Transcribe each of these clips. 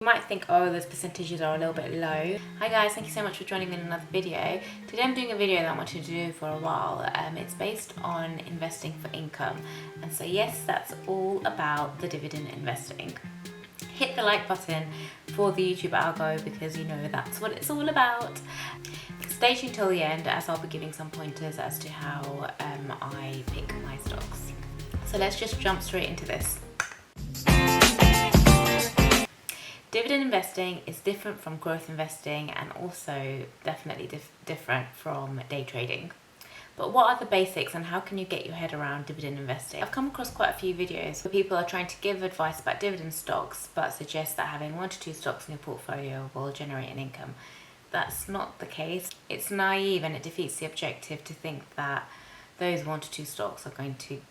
You might think, oh, those percentages are a little bit low. Hi guys, thank you so much for joining me in another video. Today I'm doing a video that I wanted to do for a while. It's based on investing for income. And so yes, that's all about the dividend investing. Hit the like button for the YouTube algo because you know that's what it's all about. Stay tuned till the end as I'll be giving some pointers as to how I pick my stocks. So let's just jump straight into this. Dividend investing is different from growth investing and also definitely different from day trading. But what are the basics and how can you get your head around dividend investing? I've come across quite a few videos where people are trying to give advice about dividend stocks but suggest that having 1 to 2 stocks in your portfolio will generate an income. That's not the case. It's naive and it defeats the objective to think that those 1 to 2 stocks are going to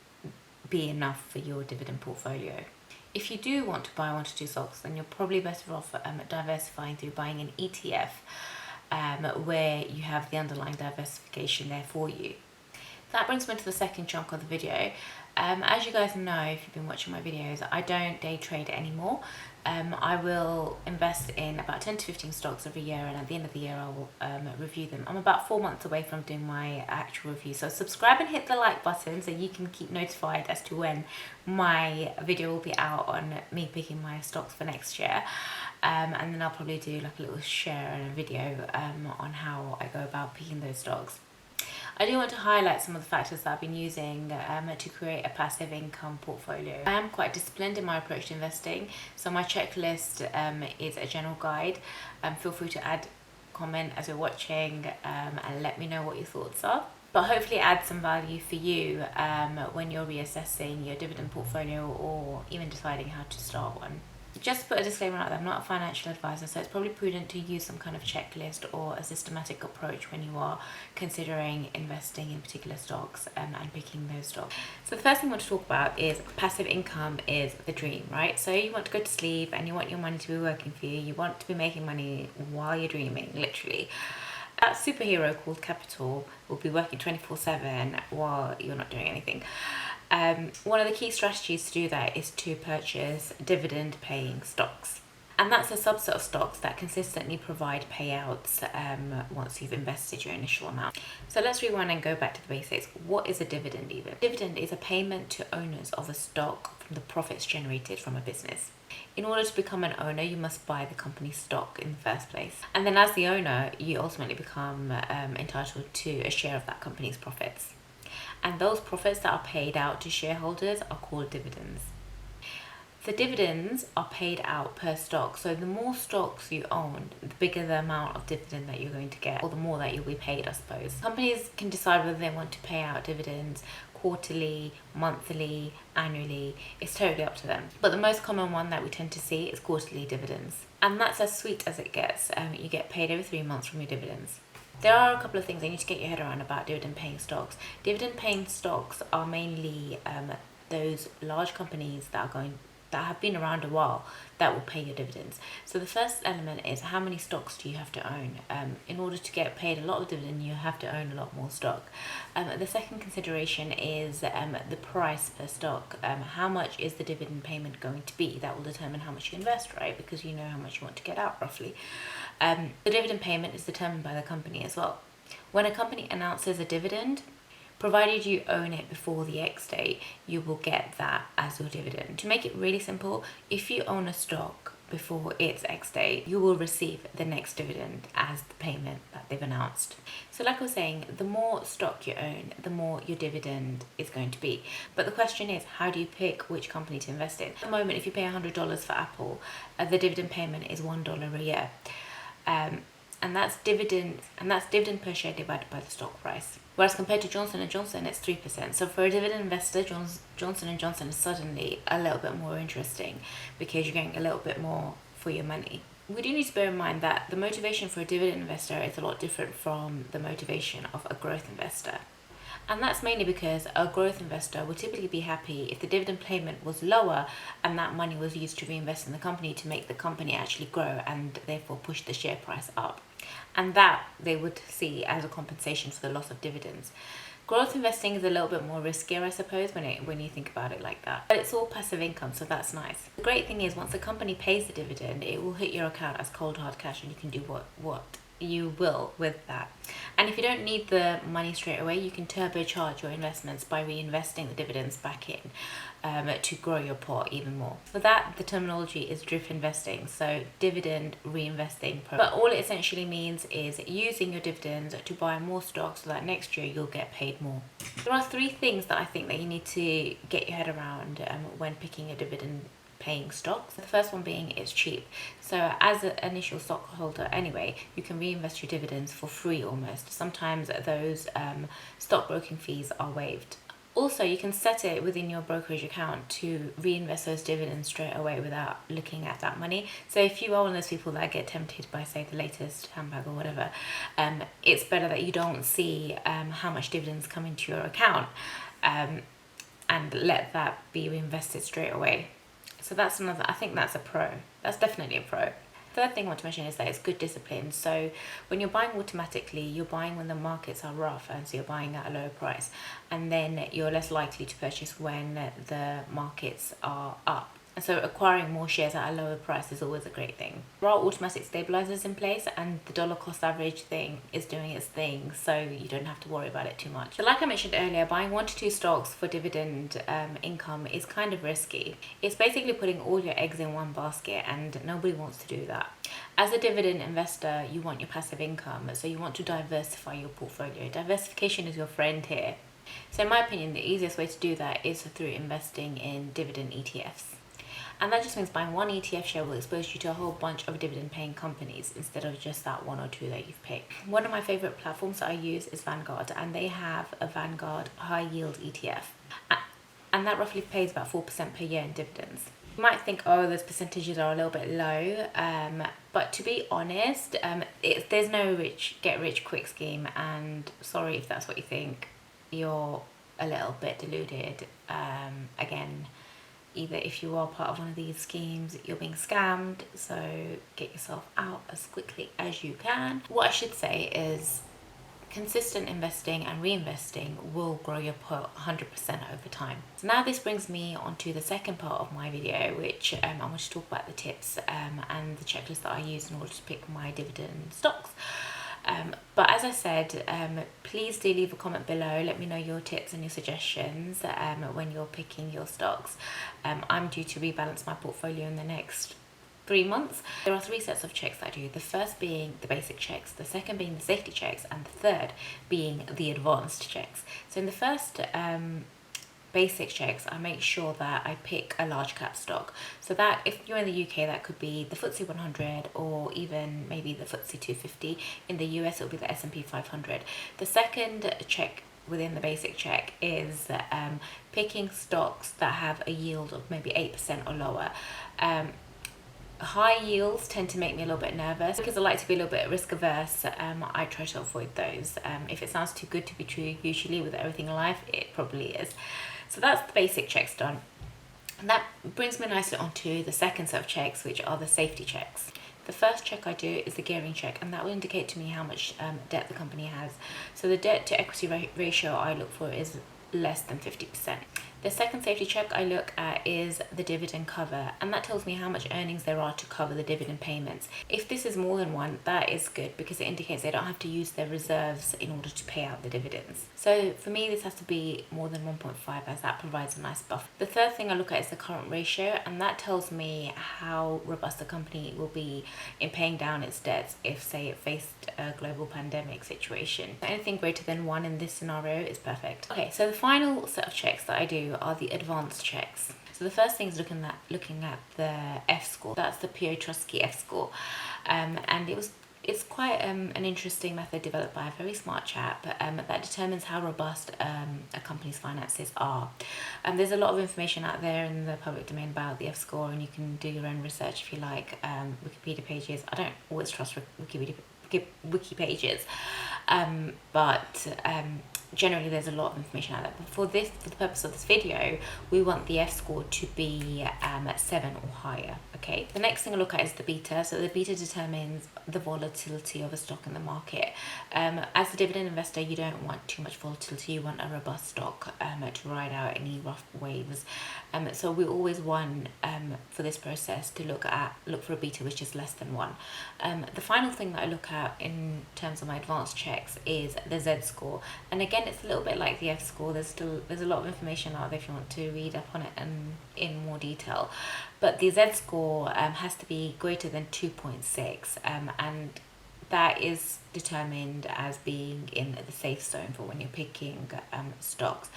be enough for your dividend portfolio. If you do want to buy 1 to 2 stocks, then you're probably better off diversifying through buying an ETF where you have the underlying diversification there for you. That brings me to the second chunk of the video. As you guys know, if you've been watching my videos, I don't day trade anymore. I will invest in about 10 to 15 stocks every year, and at the end of the year I will review them. I'm about 4 months away from doing my actual review, so subscribe and hit the like button so you can keep notified as to when my video will be out on me picking my stocks for next year. And then I'll probably do like a little share and a video on how I go about picking those stocks. I do want to highlight some of the factors that I've been using to create a passive income portfolio. I am quite disciplined in my approach to investing, so my checklist is a general guide. Feel free to add comment as you're watching and let me know what your thoughts are. But hopefully add some value for you when you're reassessing your dividend portfolio or even deciding how to start one. Just to put a disclaimer out there, I'm not a financial advisor, so it's probably prudent to use some kind of checklist or a systematic approach when you are considering investing in particular stocks and picking those stocks. So the first thing I want to talk about is passive income is the dream, right? So you want to go to sleep and you want your money to be working for you. You want to be making money while you're dreaming, literally. That superhero called Capital will be working 24/7 while you're not doing anything. One of the key strategies to do that is to purchase dividend paying stocks. And that's a subset of stocks that consistently provide payouts once you've invested your initial amount. So let's rewind and go back to the basics. What is a dividend even? Dividend is a payment to owners of a stock from the profits generated from a business. In order to become an owner, you must buy the company's stock in the first place. And then as the owner, you ultimately become entitled to a share of that company's profits. And those profits that are paid out to shareholders are called dividends. The dividends are paid out per stock, so the more stocks you own, the bigger the amount of dividend that you're going to get, or the more that you'll be paid, I suppose. Companies can decide whether they want to pay out dividends quarterly, monthly, annually. It's totally up to them. But the most common one that we tend to see is quarterly dividends. And that's as sweet as it gets. You get paid every 3 months from your dividends. There are a couple of things you need to get your head around about dividend paying stocks. Dividend paying stocks are mainly those large companies that have been around a while that will pay your dividends. So the first element is how many stocks do you have to own? In order to get paid a lot of dividend, you have to own a lot more stock. The second consideration is the price per stock. How much is the dividend payment going to be? That will determine how much you invest, right? Because you know how much you want to get out roughly. The dividend payment is determined by the company as well. When a company announces a dividend, provided you own it before the X date, you will get that as your dividend. To make it really simple, if you own a stock before its X date, you will receive the next dividend as the payment that they've announced. So like I was saying, the more stock you own, the more your dividend is going to be. But the question is, how do you pick which company to invest in? At the moment, if you pay $100 for Apple, the dividend payment is $1 a year. And that's dividend per share divided by the stock price. Whereas compared to Johnson & Johnson, it's 3%. So for a dividend investor, Johnson & Johnson is suddenly a little bit more interesting because you're getting a little bit more for your money. We do need to bear in mind that the motivation for a dividend investor is a lot different from the motivation of a growth investor. And that's mainly because a growth investor would typically be happy if the dividend payment was lower and that money was used to reinvest in the company to make the company actually grow and therefore push the share price up. And that they would see as a compensation for the loss of dividends. Growth investing is a little bit more riskier, I suppose, when you think about it like that. But it's all passive income, so that's nice. The great thing is once the company pays the dividend, it will hit your account as cold hard cash, and you can do what you will with that. And if you don't need the money straight away, you can turbocharge your investments by reinvesting the dividends back in to grow your pot even more. For that, the terminology is drip investing, so dividend reinvesting. But all it essentially means is using your dividends to buy more stocks so that next year you'll get paid more. There are 3 things that I think that you need to get your head around when picking a dividend paying stocks. The first one being it's cheap. So as an initial stockholder anyway, you can reinvest your dividends for free almost. Sometimes those stockbroking fees are waived. Also, you can set it within your brokerage account to reinvest those dividends straight away without looking at that money. So if you are one of those people that get tempted by, say, the latest handbag or whatever, it's better that you don't see how much dividends come into your account and let that be reinvested straight away. So that's another, I think that's a pro. That's definitely a pro. Third thing I want to mention is that it's good discipline. So when you're buying automatically, you're buying when the markets are rough, and so you're buying at a lower price, and then you're less likely to purchase when the markets are up. And so acquiring more shares at a lower price is always a great thing. There are automatic stabilizers in place, and the dollar cost average thing is doing its thing, so you don't have to worry about it too much. So like I mentioned earlier, buying 1 to 2 stocks for dividend income is kind of risky. It's basically putting all your eggs in one basket, and nobody wants to do that. As a dividend investor, you want your passive income, so you want to diversify your portfolio. Diversification is your friend here. So in my opinion, the easiest way to do that is through investing in dividend ETFs. And that just means buying one ETF share will expose you to a whole bunch of dividend paying companies instead of just that 1 or 2 that you've picked. One of my favorite platforms that I use is Vanguard, and they have a Vanguard high yield ETF. And that roughly pays about 4% per year in dividends. You might think, oh, those percentages are a little bit low, but to be honest, there's no get rich quick scheme, and sorry if that's what you think, you're a little bit deluded. Again, either if you are part of one of these schemes, you're being scammed, so get yourself out as quickly as you can. What I should say is consistent investing and reinvesting will grow your pot 100% over time. So now this brings me on to the second part of my video, which I want to talk about the tips and the checklist that I use in order to pick my dividend stocks. But as I said, please do leave a comment below. Let me know your tips and your suggestions when you're picking your stocks. I'm due to rebalance my portfolio in the next 3 months. There are 3 sets of checks that I do. The first being the basic checks, the second being the safety checks, and the third being the advanced checks. So in the first basic checks, I make sure that I pick a large cap stock. So that if you're in the UK, that could be the FTSE 100 or even maybe the FTSE 250. In the US, it'll be the S&P 500. The second check within the basic check is picking stocks that have a yield of maybe 8% or lower. High yields tend to make me a little bit nervous because I like to be a little bit risk averse. I try to avoid those. If it sounds too good to be true, usually with everything in life, it probably is. So that's the basic checks done. And that brings me nicely onto the second set of checks, which are the safety checks. The first check I do is the gearing check, and that will indicate to me how much debt the company has. So the debt to equity ratio I look for is less than 50%. The second safety check I look at is the dividend cover, and that tells me how much earnings there are to cover the dividend payments. If this is more than 1, that is good because it indicates they don't have to use their reserves in order to pay out the dividends. So for me, this has to be more than 1.5 as that provides a nice buffer. The third thing I look at is the current ratio, and that tells me how robust the company will be in paying down its debts if, say, it faced a global pandemic situation. Anything greater than 1 in this scenario is perfect. Okay, so the final set of checks that I do are the advanced checks. So the first thing is looking at the F score. That's the PO Trustkey F score, and it's quite an interesting method developed by a very smart chap that determines how robust a company's finances are. There's a lot of information out there in the public domain about the F score, and you can do your own research if you like. Wikipedia pages. I don't always trust wiki pages, but generally there's a lot of information out there, but for the purpose of this video, we want the F score to be 7 or higher. Okay, the next thing I look at is the beta. So the beta determines the volatility of a stock in the market. As a dividend investor, you don't want too much volatility. You want a robust stock to ride out any rough waves. So we always want for this process to look for a beta which is less than 1. The final thing that I look at in terms of my advanced checks is the Z score, and again it's a little bit like the F score. There's a lot of information out there if you want to read up on it and in more detail, but the Z score has to be greater than 2.6, and that is determined as being in the safe zone for when you're picking stocks.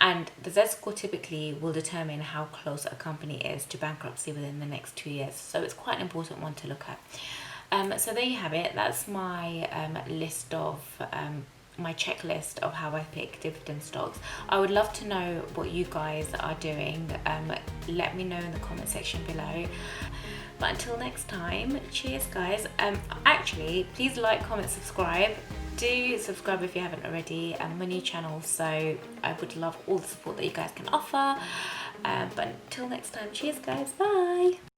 And the Z score typically will determine how close a company is to bankruptcy within the next 2 years. So it's quite an important one to look at. So there you have it. That's my list of my checklist of how I pick dividend stocks. I would love to know what you guys are doing. Let me know in the comment section below. But until next time, cheers guys. Actually, please like, comment, subscribe. Do subscribe if you haven't already. I'm a new channel, so I would love all the support that you guys can offer. But until next time, cheers guys, bye.